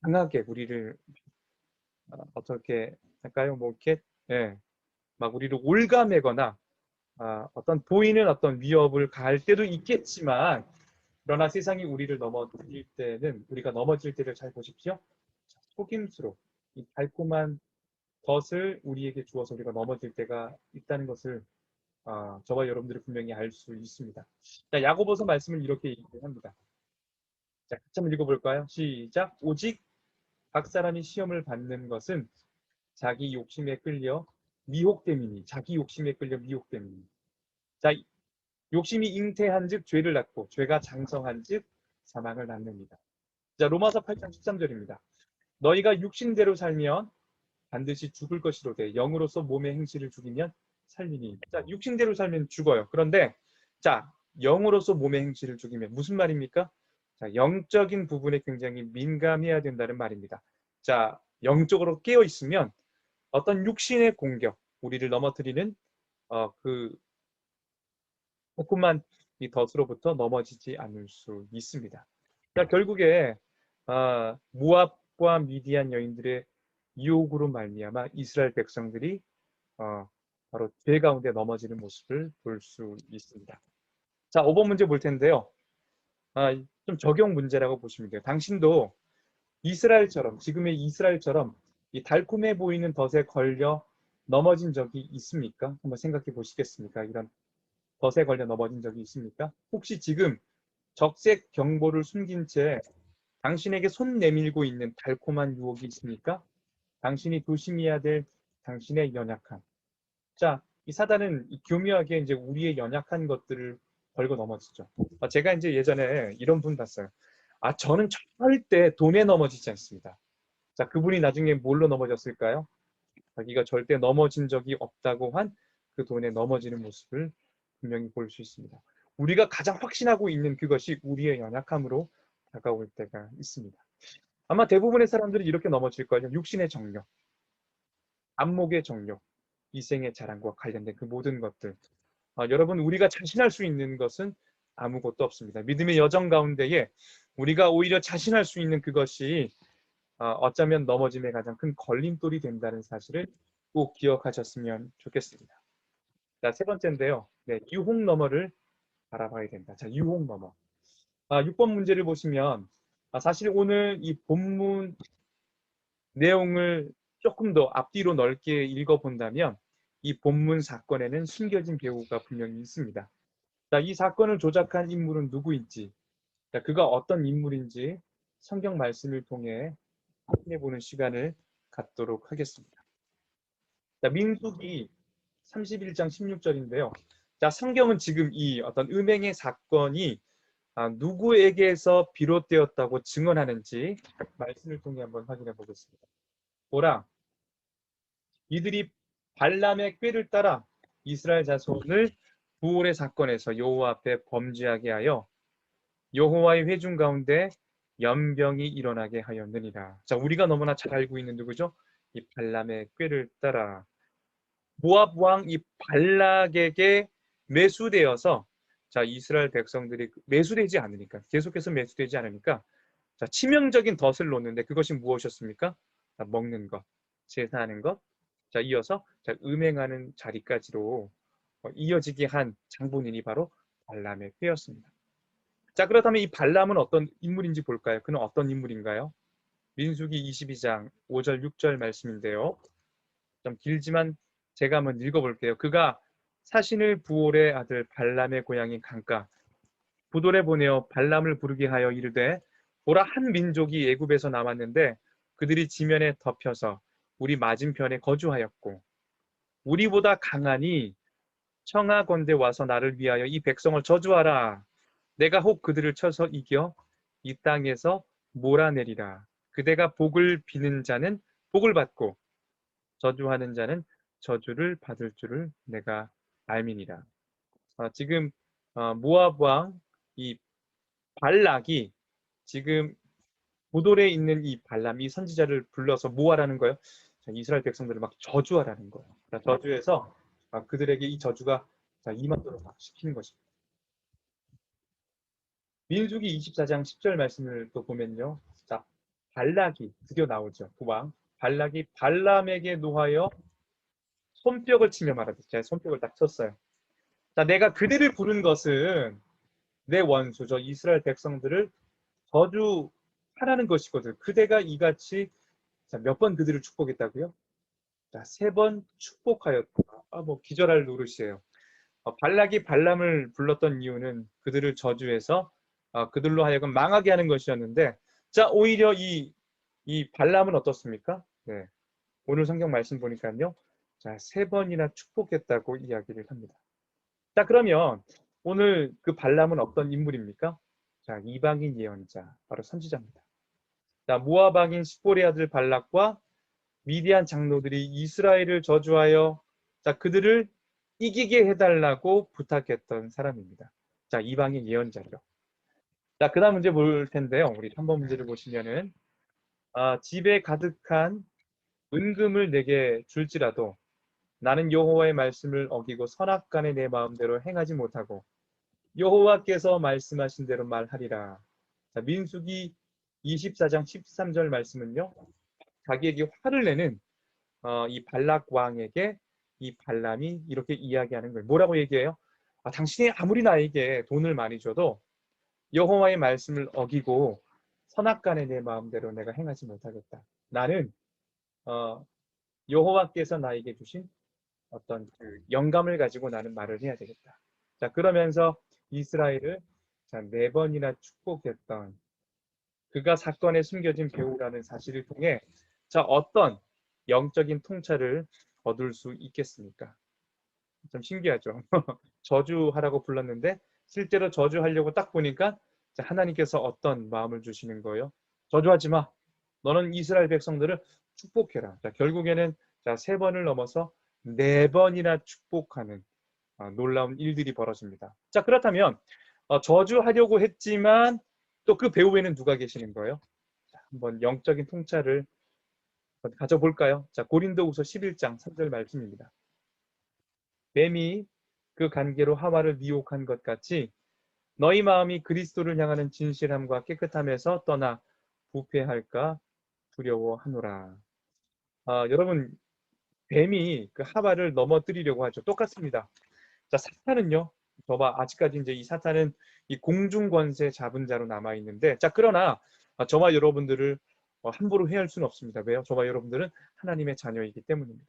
Speaker 1: 강하게 우리를 어떻게 할까요? 뭐 이렇게 예, 막 우리를 올가매거나 어떤 보이는 어떤 위협을 가할 때도 있겠지만 그러나 세상이 우리를 넘어질 때는 우리가 넘어질 때를 잘 보십시오. 속임수로 이 달콤한 것을 우리에게 주어서 우리가 넘어질 때가 있다는 것을 저와 여러분들이 분명히 알 수 있습니다. 자, 야고보서 말씀을 이렇게 얘기합니다. 자, 같이 한번 읽어볼까요? 시작. 오직 각 사람이 시험을 받는 것은 자기 욕심에 끌려 미혹됨이니. 자기 욕심에 끌려 미혹됨이니. 자, 욕심이 잉태한즉 죄를 낳고 죄가 장성한즉 사망을 낳느니라. 자, 로마서 8장 13절입니다. 너희가 육신대로 살면 반드시 죽을 것이로되 영으로서 몸의 행실을 죽이면 살리니. 자, 육신대로 살면 죽어요. 그런데 자, 영으로서 몸의 행실을 죽이면 무슨 말입니까? 자, 영적인 부분에 굉장히 민감해야 된다는 말입니다. 자, 영적으로 깨어 있으면 어떤 육신의 공격, 우리를 넘어뜨리는 그 조금만 이 덫으로부터 넘어지지 않을 수 있습니다. 자, 결국에 모압과 미디안 여인들의 유혹으로 말미암아 이스라엘 백성들이 바로 죄 가운데 넘어지는 모습을 볼 수 있습니다. 자, 5번 문제 볼 텐데요. 좀 적용 문제라고 보시면 돼요. 당신도 이스라엘처럼, 지금의 이스라엘처럼 이 달콤해 보이는 덫에 걸려 넘어진 적이 있습니까? 한번 생각해 보시겠습니까? 이런 덫에 걸려 넘어진 적이 있습니까? 혹시 지금 적색 경보를 숨긴 채 당신에게 손 내밀고 있는 달콤한 유혹이 있습니까? 당신이 조심해야 될 당신의 연약함. 자, 이 사단은 교묘하게 이제 우리의 연약한 것들을 걸고 넘어지죠. 제가 이제 예전에 이런 분 봤어요. 저는 절대 돈에 넘어지지 않습니다. 자, 그분이 나중에 뭘로 넘어졌을까요? 자기가 절대 넘어진 적이 없다고 한 그 돈에 넘어지는 모습을 분명히 볼 수 있습니다. 우리가 가장 확신하고 있는 그것이 우리의 연약함으로 다가올 때가 있습니다. 아마 대부분의 사람들이 이렇게 넘어질 거예요. 육신의 정욕, 안목의 정욕, 이생의 자랑과 관련된 그 모든 것들. 여러분, 우리가 자신할 수 있는 것은 아무것도 없습니다. 믿음의 여정 가운데에 우리가 오히려 자신할 수 있는 그것이 어쩌면 넘어짐의 가장 큰 걸림돌이 된다는 사실을 꼭 기억하셨으면 좋겠습니다. 자, 세 번째인데요. 네, 유혹 너머를 바라봐야 된다. 자, 유혹 너머. 6번 문제를 보시면 사실 오늘 이 본문 내용을 조금 더 앞뒤로 넓게 읽어본다면 이 본문 사건에는 숨겨진 배우가 분명히 있습니다. 자, 이 사건을 조작한 인물은 누구인지, 자, 그가 어떤 인물인지 성경 말씀을 통해 확인해 보는 시간을 갖도록 하겠습니다. 자, 민수기 31장 16절인데요. 자, 성경은 지금 이 어떤 음행의 사건이 누구에게서 비롯되었다고 증언하는지 말씀을 통해 한번 확인해 보겠습니다. 보라, 이들이 발람의 꾀를 따라 이스라엘 자손을 부올의 사건에서 여호와 앞에 범죄하게 하여 여호와의 회중 가운데 연병이 일어나게 하였느니라. 자, 우리가 너무나 잘 알고 있는 누구죠? 이 발람의 꾀를 따라 모압 왕 이 발락에게 매수되어서 자, 이스라엘 백성들이 매수되지 않으니까 계속해서 매수되지 않으니까 자, 치명적인 덫을 놓는데 그것이 무엇이었습니까? 자, 먹는 것, 제사하는 것, 자, 이어서 자, 음행하는 자리까지로 이어지게 한 장본인이 바로 발람의 꾀였습니다. 자, 그렇다면 이 발람은 어떤 인물인지 볼까요? 그는 어떤 인물인가요? 민수기 22장 5절 6절 말씀인데요. 좀 길지만 제가 한번 읽어볼게요. 그가 사신을 부올의 아들 발람의 고향인 강가 부돌에 보내어 발람을 부르게 하여 이르되 보라, 한 민족이 애굽에서 남았는데 그들이 지면에 덮여서 우리 맞은편에 거주하였고 우리보다 강하니 청하건대 와서 나를 위하여 이 백성을 저주하라. 내가 혹 그들을 쳐서 이겨 이 땅에서 몰아내리라. 그대가 복을 비는 자는 복을 받고 저주하는 자는 저주를 받을 줄을 내가 알미니라. 지금 모압 왕 이 발락이 지금 보돌에 있는 이 발람이 선지자를 불러서 뭐 하라는 거예요? 자, 이스라엘 백성들을 막 저주하라는 거예요. 저주해서 그들에게 이 저주가 임하도록 시키는 것입니다. 민수기 24장 10절 말씀을 또 보면요. 자, 발락이 드디어 나오죠. 국왕 발락이 발람에게 노하여 손뼉을 치며 말하듯 제가 손뼉을 딱 쳤어요. 자, 내가 그들을 부른 것은 내 원수 저 이스라엘 백성들을 저주하라는 것이거든. 그대가 이같이 몇 번 그들을 축복했다고요? 자, 3번 축복하였다. 뭐 기절할 노릇이에요. 발락이 발람을 불렀던 이유는 그들을 저주해서 그들로 하여금 망하게 하는 것이었는데, 자, 오히려 이 발람은 어떻습니까? 네, 오늘 성경 말씀 보니까요. 자, 3번이나 축복했다고 이야기를 합니다. 자, 그러면 오늘 그 발람은 어떤 인물입니까? 자, 이방인 예언자, 바로 선지자입니다. 자, 모압 왕인 십보리 아들 발락과 미디안 장로들이 이스라엘을 저주하여 자, 그들을 이기게 해달라고 부탁했던 사람입니다. 자, 이방인 예언자죠. 자, 그 다음 문제 볼 텐데요. 우리 3번 문제를 보시면은 집에 가득한 은금을 내게 줄지라도 나는 여호와의 말씀을 어기고 선악간에 내 마음대로 행하지 못하고 여호와께서 말씀하신 대로 말하리라. 자, 민수기 24장 13절 말씀은요. 자기에게 화를 내는 이 발락 왕에게 이 발람이 이렇게 이야기하는 거예요. 뭐라고 얘기해요? 당신이 아무리 나에게 돈을 많이 줘도 여호와의 말씀을 어기고 선악간에 내 마음대로 내가 행하지 못하겠다. 나는 여호와께서 나에게 주신 어떤 그 영감을 가지고 나는 말을 해야 되겠다. 자, 그러면서 이스라엘을 4번이나 축복했던 그가 사건에 숨겨진 배우라는 사실을 통해 자, 어떤 영적인 통찰을 얻을 수 있겠습니까? 좀 신기하죠. 저주하라고 불렀는데 실제로 저주하려고 딱 보니까 하나님께서 어떤 마음을 주시는 거예요? 저주하지 마. 너는 이스라엘 백성들을 축복해라. 자, 결국에는 3번을 넘어서 4번이나 축복하는 놀라운 일들이 벌어집니다. 자, 그렇다면 저주하려고 했지만 또 그 배후에는 누가 계시는 거예요? 자, 한번 영적인 통찰을 가져볼까요? 자, 고린도후서 11장 3절 말씀입니다. 뱀이 그 관계로 하와를 미혹한 것 같이 너희 마음이 그리스도를 향하는 진실함과 깨끗함에서 떠나 부패할까 두려워하노라. 여러분, 뱀이 그 하와를 넘어뜨리려고 하죠. 똑같습니다. 자, 사탄은요. 아직까지 이제 이 사탄은 이 공중 권세 잡은 자로 남아 있는데, 자, 그러나 저와 여러분들을 함부로 해할 수는 없습니다. 왜요? 저와 여러분들은 하나님의 자녀이기 때문입니다.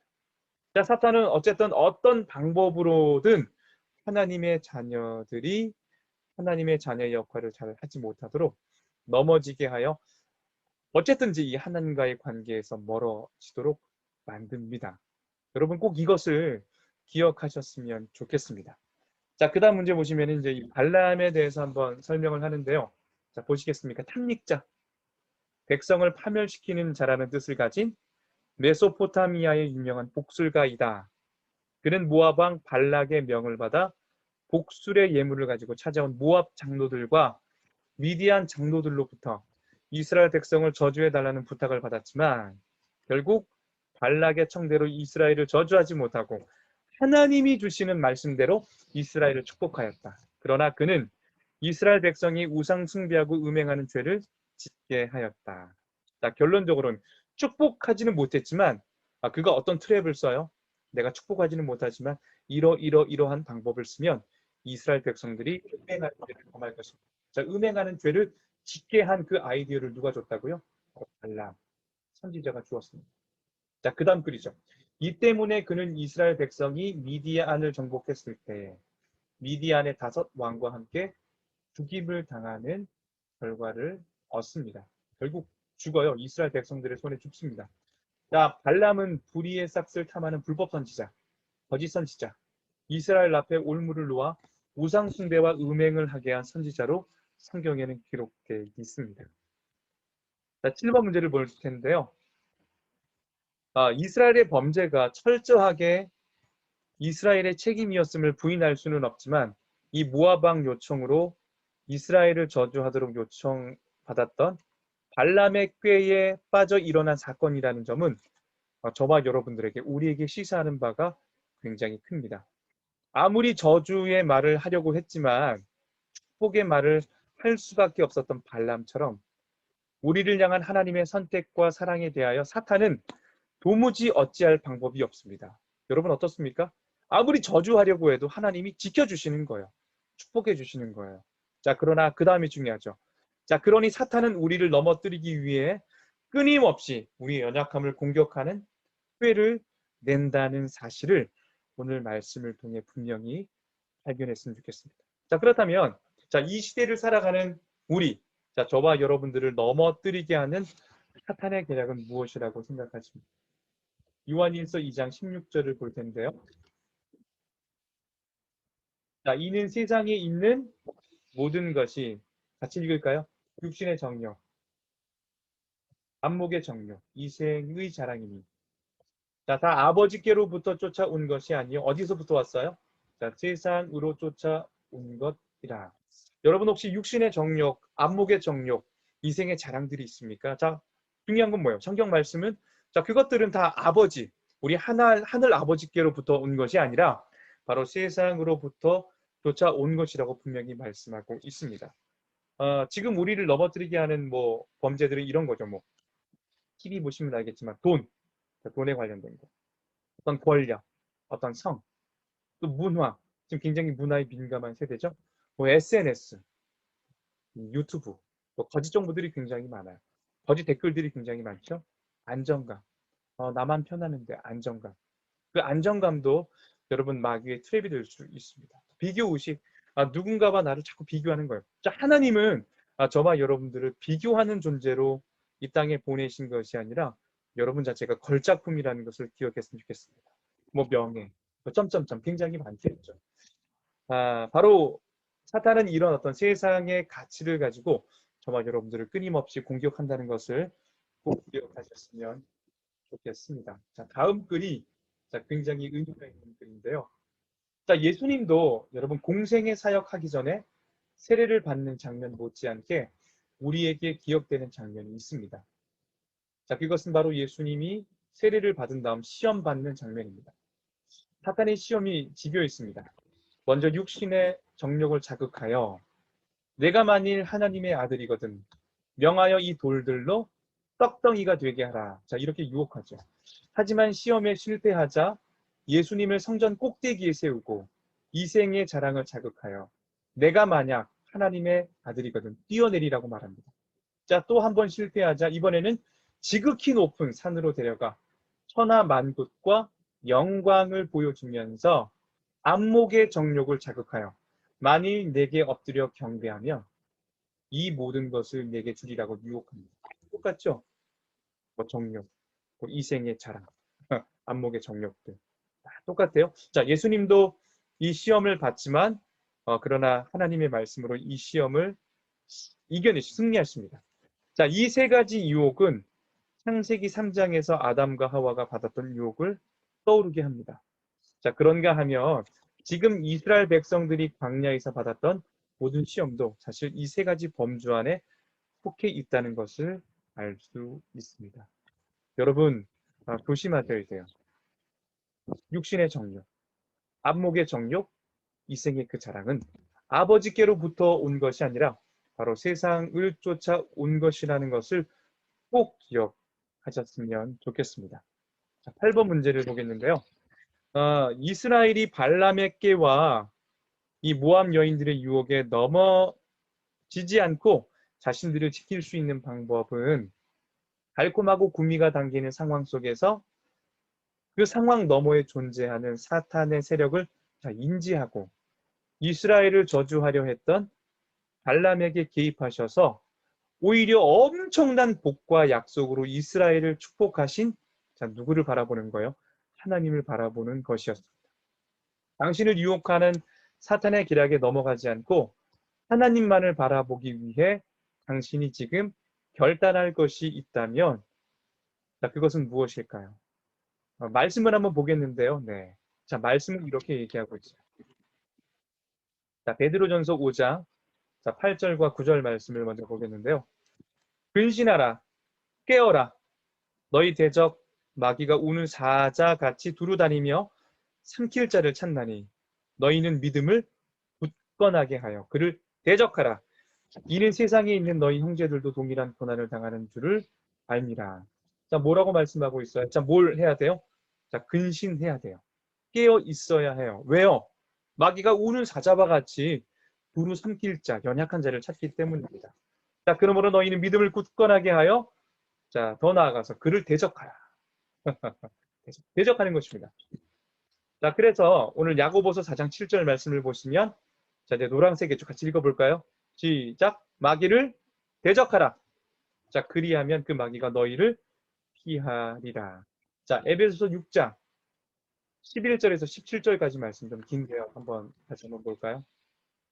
Speaker 1: 자, 사탄은 어쨌든 어떤 방법으로든 하나님의 자녀들이 하나님의 자녀의 역할을 잘 하지 못하도록 넘어지게 하여 어쨌든지 이 하나님과의 관계에서 멀어지도록 만듭니다. 여러분 꼭 이것을 기억하셨으면 좋겠습니다. 자, 그 다음 문제 보시면 이제 이 발람에 대해서 한번 설명을 하는데요. 자, 보시겠습니까? 탐닉자. 백성을 파멸시키는 자라는 뜻을 가진 메소포타미아의 유명한 복술가이다. 그는 모압 왕 발락의 명을 받아 복술의 예물을 가지고 찾아온 모압 장로들과 미디안 장로들로부터 이스라엘 백성을 저주해달라는 부탁을 받았지만 결국 발락의 청대로 이스라엘을 저주하지 못하고 하나님이 주시는 말씀대로 이스라엘을 축복하였다. 그러나 그는 이스라엘 백성이 우상 숭배하고 음행하는 죄를 짓게 하였다. 자, 결론적으로는 축복하지는 못했지만 그가 어떤 트랩을 써요? 내가 축복하지는 못하지만 이러한 방법을 쓰면 이스라엘 백성들이 음행하는 죄를 범할 것입니다. 자, 음행하는 죄를 짓게 한 그 아이디어를 누가 줬다고요? 발람 선지자가 주었습니다. 자, 그 다음 글이죠. 이 때문에 그는 이스라엘 백성이 미디안을 정복했을 때 미디안의 5 왕과 함께 죽임을 당하는 결과를 얻습니다. 결국 죽어요. 이스라엘 백성들의 손에 죽습니다. 자, 발람은 불의의 싹을 탐하는 불법 선지자, 거짓 선지자, 이스라엘 앞에 올무를 놓아 우상 숭배와 음행을 하게 한 선지자로 성경에는 기록되어 있습니다. 자, 7번 문제를 볼 텐데요. 이스라엘의 범죄가 철저하게 이스라엘의 책임이었음을 부인할 수는 없지만 이 모압 왕 요청으로 이스라엘을 저주하도록 요청받았던 발람의 꾀에 빠져 일어난 사건이라는 점은 저와 여러분들에게 우리에게 시사하는 바가 굉장히 큽니다. 아무리 저주의 말을 하려고 했지만 축복의 말을 할 수밖에 없었던 발람처럼 우리를 향한 하나님의 선택과 사랑에 대하여 사탄은 도무지 어찌할 방법이 없습니다. 여러분 어떻습니까? 아무리 저주하려고 해도 하나님이 지켜주시는 거예요. 축복해 주시는 거예요. 자, 그러나 그 다음이 중요하죠. 자, 그러니 사탄은 우리를 넘어뜨리기 위해 끊임없이 우리의 연약함을 공격하는 꾀를 낸다는 사실을 오늘 말씀을 통해 분명히 발견했으면 좋겠습니다. 자, 그렇다면 자, 이 시대를 살아가는 우리, 자, 저와 여러분들을 넘어뜨리게 하는 사탄의 계략은 무엇이라고 생각하십니까? 요한일서 2장 16절을 볼 텐데요. 자, 이는 세상에 있는 모든 것이 같이 읽을까요? 육신의 정욕, 안목의 정욕, 이생의 자랑이니. 자, 다 아버지께로부터 쫓아온 것이 아니요 어디서부터 왔어요? 자, 세상으로 쫓아온 것이라. 여러분 혹시 육신의 정욕, 안목의 정욕, 이생의 자랑들이 있습니까? 자, 중요한 건 뭐예요? 성경 말씀은 자, 그것들은 다 아버지, 우리 하늘 아버지께로부터 온 것이 아니라 바로 세상으로부터 쫓아온 것이라고 분명히 말씀하고 있습니다. 지금 우리를 넘어뜨리게 하는 뭐 범죄들은 이런 거죠. 뭐 TV 보시면 알겠지만 돈에 관련된 거, 어떤 권력, 어떤 성, 또 문화, 지금 굉장히 문화에 민감한 세대죠. 뭐 SNS, 유튜브, 뭐 거짓 정보들이 굉장히 많아요. 거짓 댓글들이 굉장히 많죠. 안정감, 나만 편하는데 안정감. 그 안정감도 여러분 마귀의 트랩이 될 수 있습니다. 비교 의식, 누군가와 나를 자꾸 비교하는 거예요. 자, 하나님은 저와 여러분들을 비교하는 존재로 이 땅에 보내신 것이 아니라 여러분 자체가 걸작품이라는 것을 기억했으면 좋겠습니다. 뭐 명예, 뭐 점점점 굉장히 많겠죠. 바로 사탄은 이런 어떤 세상의 가치를 가지고 저와 여러분들을 끊임없이 공격한다는 것을 꼭 기억하셨으면 좋겠습니다. 자, 다음 글이 굉장히 의미가 있는 글인데요. 자, 예수님도 여러분 공생의 사역하기 전에 세례를 받는 장면 못지않게 우리에게 기억되는 장면이 있습니다. 자, 그것은 바로 예수님이 세례를 받은 다음 시험 받는 장면입니다. 사탄의 시험이 집요했습니다. 먼저 육신의 정욕을 자극하여 내가 만일 하나님의 아들이거든 명하여 이 돌들로 떡덩이가 되게 하라. 자, 이렇게 유혹하죠. 하지만 시험에 실패하자 예수님을 성전 꼭대기에 세우고 이생의 자랑을 자극하여 내가 만약 하나님의 아들이거든 뛰어내리라고 말합니다. 자, 또 한 번 실패하자 이번에는 지극히 높은 산으로 데려가 천하 만국과 영광을 보여주면서 안목의 정욕을 자극하여 만일 내게 엎드려 경배하며 이 모든 것을 내게 주리라고 유혹합니다. 똑같죠? 뭐 정욕, 뭐 이생의 자랑, 안목의 정욕들 똑같아요. 자, 예수님도 이 시험을 받지만 그러나 하나님의 말씀으로 이 시험을 이겨내시 승리하십니다. 자, 이 세 가지 유혹은 창세기 3장에서 아담과 하와가 받았던 유혹을 떠오르게 합니다. 자, 그런가 하면 지금 이스라엘 백성들이 광야에서 받았던 모든 시험도 사실 이 세 가지 범주 안에 속해 있다는 것을 알 수 있습니다. 여러분, 조심하셔야 돼요. 육신의 정욕, 안목의 정욕, 이생의 그 자랑은 아버지께로부터 온 것이 아니라 바로 세상을 쫓아 온 것이라는 것을 꼭 기억하셨으면 좋겠습니다. 자, 8번 문제를 보겠는데요. 이스라엘이 발람의 꾀와 이 모압 여인들의 유혹에 넘어지지 않고 자신들을 지킬 수 있는 방법은 달콤하고 구미가 당기는 상황 속에서 그 상황 너머에 존재하는 사탄의 세력을 인지하고 이스라엘을 저주하려 했던 발람에게 개입하셔서 오히려 엄청난 복과 약속으로 이스라엘을 축복하신 누구를 바라보는 거예요? 하나님을 바라보는 것이었습니다. 당신을 유혹하는 사탄의 기략에 넘어가지 않고 하나님만을 바라보기 위해 당신이 지금 결단할 것이 있다면 그것은 무엇일까요? 말씀을 한번 보겠는데요. 네. 자, 말씀은 이렇게 얘기하고 있어요. 자, 베드로전서 5장 8절과 9절 말씀을 먼저 보겠는데요. 근신하라, 깨어라, 너희 대적 마귀가 우는 사자같이 두루다니며 삼킬 자를 찾나니 너희는 믿음을 굳건하게 하여 그를 대적하라. 이는 세상에 있는 너희 형제들도 동일한 고난을 당하는 줄을 알미라. 자, 뭐라고 말씀하고 있어요? 자, 뭘 해야 돼요? 자, 근신해야 돼요. 깨어 있어야 해요. 왜요? 마귀가 우는 사자와 같이 두루 삼킬 자, 연약한 자를 찾기 때문입니다. 자, 그러므로 너희는 믿음을 굳건하게 하여 자, 더 나아가서 그를 대적하라. 대적하는 것입니다. 자, 그래서 오늘 야고보서 4장 7절 말씀을 보시면 자, 이제 노란색에 쭉 같이 읽어볼까요? 시작. 마귀를 대적하라. 자, 그리하면 그 마귀가 너희를 피하리라. 자, 에베소서 6장 11절에서 17절까지 말씀 좀 긴데요. 다시 한번 볼까요?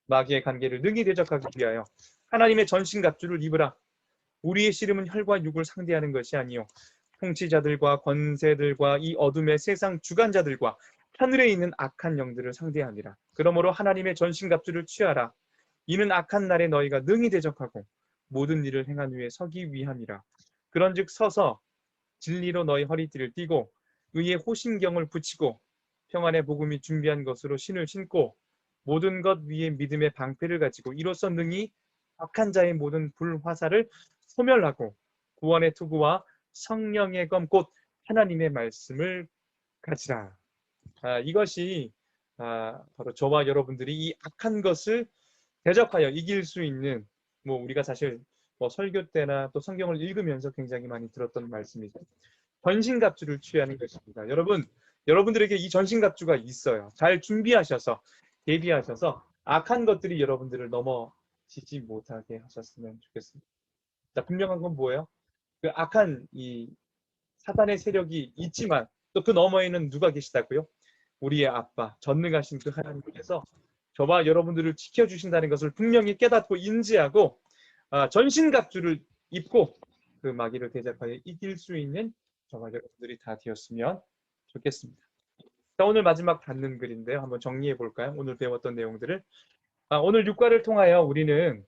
Speaker 1: 마귀의 관계를 능히 대적하기 위하여 하나님의 전신갑주를 입으라. 우리의 씨름은 혈과 육을 상대하는 것이 아니요 통치자들과 권세들과 이 어둠의 세상 주관자들과 하늘에 있는 악한 영들을 상대하니라. 그러므로 하나님의 전신갑주를 취하라. 이는 악한 날에 너희가 능히 대적하고 모든 일을 행한 후에 서기 위함이라. 그런즉 서서 진리로 너희 허리띠를 띠고 의의 호신경을 붙이고 평안의 복음이 준비한 것으로 신을 신고 모든 것 위에 믿음의 방패를 가지고 이로써 능히 악한 자의 모든 불화살을 소멸하고 구원의 투구와 성령의 검 곧 하나님의 말씀을 가지라. 이것이 바로 저와 여러분들이 이 악한 것을 대적하여 이길 수 있는 우리가 사실 설교 때나 또 성경을 읽으면서 굉장히 많이 들었던 말씀이죠. 전신갑주를 취하는 것입니다. 여러분들에게 이 전신갑주가 있어요. 잘 준비하셔서 대비하셔서 악한 것들이 여러분들을 넘어지지 못하게 하셨으면 좋겠습니다. 자, 분명한 건 뭐예요? 그 악한 이 사단의 세력이 있지만 또 그 너머에는 누가 계시다고요? 우리의 아빠, 전능하신 그 하나님께서 저와 여러분들을 지켜주신다는 것을 분명히 깨닫고 인지하고 전신갑주를 입고 그 마귀를 대적하여 이길 수 있는 저와 여러분들이 다 되었으면 좋겠습니다. 자, 오늘 마지막 닫는 글인데요. 한번 정리해 볼까요? 오늘 배웠던 내용들을. 오늘 육과를 통하여 우리는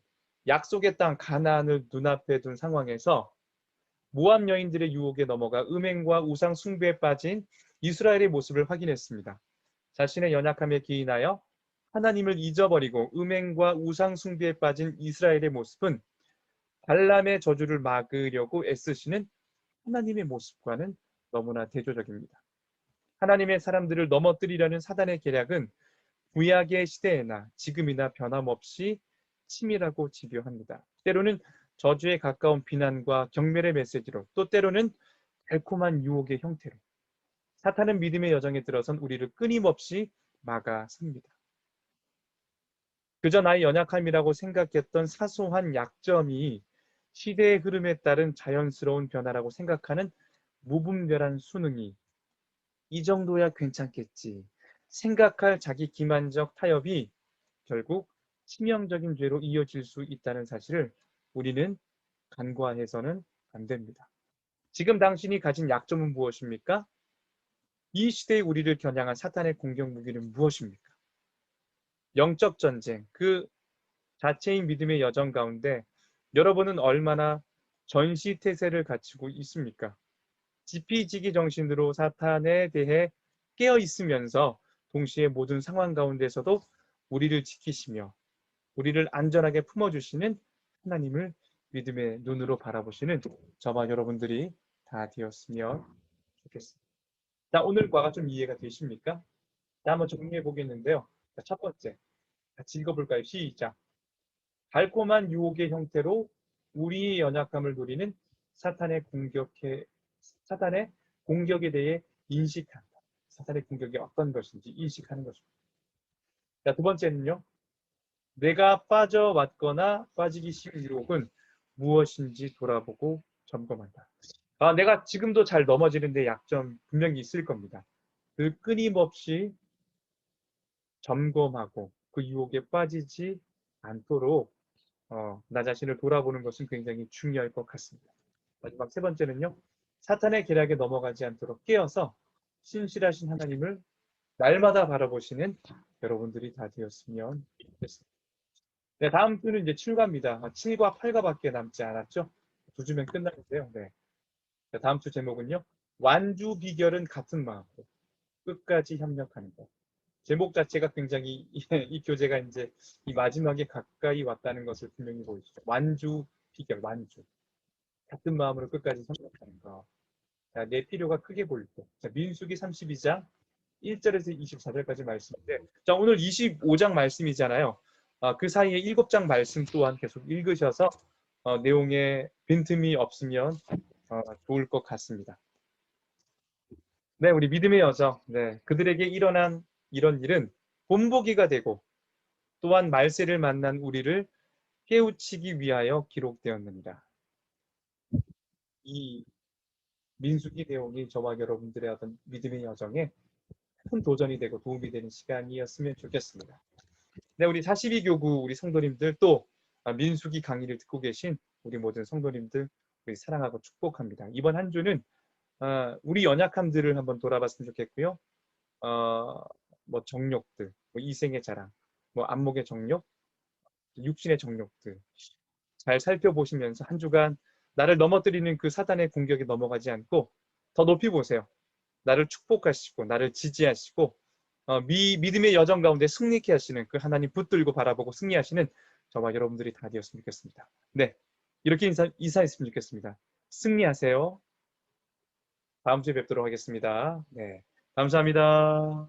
Speaker 1: 약속의 땅 가나안을 눈앞에 둔 상황에서 모압 여인들의 유혹에 넘어가 음행과 우상 숭배에 빠진 이스라엘의 모습을 확인했습니다. 자신의 연약함에 기인하여 하나님을 잊어버리고 음행과 우상 숭배에 빠진 이스라엘의 모습은 발람의 저주를 막으려고 애쓰시는 하나님의 모습과는 너무나 대조적입니다. 하나님의 사람들을 넘어뜨리려는 사단의 계략은 구약의 시대에나 지금이나 변함없이 치밀하고 집요합니다. 때로는 저주에 가까운 비난과 경멸의 메시지로, 또 때로는 달콤한 유혹의 형태로 사탄은 믿음의 여정에 들어선 우리를 끊임없이 막아섭니다. 그저 나의 연약함이라고 생각했던 사소한 약점이 시대의 흐름에 따른 자연스러운 변화라고 생각하는 무분별한 수능이 이 정도야 괜찮겠지 생각할 자기 기만적 타협이 결국 치명적인 죄로 이어질 수 있다는 사실을 우리는 간과해서는 안 됩니다. 지금 당신이 가진 약점은 무엇입니까? 이 시대의 우리를 겨냥한 사탄의 공격 무기는 무엇입니까? 영적 전쟁, 그 자체인 믿음의 여정 가운데 여러분은 얼마나 전시태세를 갖추고 있습니까? 지피지기 정신으로 사탄에 대해 깨어 있으면서 동시에 모든 상황 가운데서도 우리를 지키시며 우리를 안전하게 품어주시는 하나님을 믿음의 눈으로 바라보시는 저와 여러분들이 다 되었으면 좋겠습니다. 자, 오늘과가 좀 이해가 되십니까? 자, 한번 정리해 보겠는데요. 자, 첫 번째, 같이 읽어볼까요? 시작. 달콤한 유혹의 형태로 우리의 연약함을 노리는 사탄의 공격에 대해 인식한다. 사탄의 공격이 어떤 것인지 인식하는 것입니다. 자, 두 번째는요. 내가 빠져왔거나 빠지기 쉬운 유혹은 무엇인지 돌아보고 점검한다. 내가 지금도 잘 넘어지는데 약점 분명히 있을 겁니다. 그 끊임없이 점검하고 그 유혹에 빠지지 않도록 나 자신을 돌아보는 것은 굉장히 중요할 것 같습니다. 마지막 세 번째는요. 사탄의 계략에 넘어가지 않도록 깨어서 신실하신 하나님을 날마다 바라보시는 여러분들이 다 되었으면 좋겠습니다. 네, 다음 주는 이제 7과입니다. 7과 8과밖에 남지 않았죠? 두 주면 끝나는데요. 네. 다음 주 제목은요. 완주 비결은 같은 마음으로. 끝까지 협력하는 것. 제목 자체가 굉장히 이 교재가 이제 이 마지막에 가까이 왔다는 것을 분명히 보여주죠. 완주 비결, 완주. 같은 마음으로 끝까지 협력하는 것. 자, 내 필요가 크게 보일 때. 자, 민수기 32장 1절에서 24절까지 말씀인데, 자, 오늘 25장 말씀이잖아요. 그 사이에 7장 말씀 또한 계속 읽으셔서 내용에 빈틈이 없으면 좋을 것 같습니다. 네, 우리 믿음의 여정. 네, 그들에게 일어난 이런 일은 본보기가 되고 또한 말세를 만난 우리를 깨우치기 위하여 기록되었느니라. 이 민수기 내용이 저와 여러분들의 어떤 믿음의 여정에 큰 도전이 되고 도움이 되는 시간이었으면 좋겠습니다. 네, 우리 42교구 우리 성도님들 또 민수기 강의를 듣고 계신 우리 모든 성도님들 우리 사랑하고 축복합니다. 이번 한 주는 우리 연약함들을 한번 돌아봤으면 좋겠고요. 뭐 정욕들, 뭐 이생의 자랑, 뭐 안목의 정욕, 육신의 정욕들 잘 살펴보시면서 한 주간 나를 넘어뜨리는 그 사단의 공격에 넘어가지 않고 더 높이 보세요. 나를 축복하시고 나를 지지하시고 믿음의 여정 가운데 승리케 하시는 그 하나님 붙들고 바라보고 승리하시는 저와 여러분들이 다 되었으면 좋겠습니다. 네, 이렇게 인사했으면 좋겠습니다. 승리하세요. 다음 주에 뵙도록 하겠습니다. 네, 감사합니다.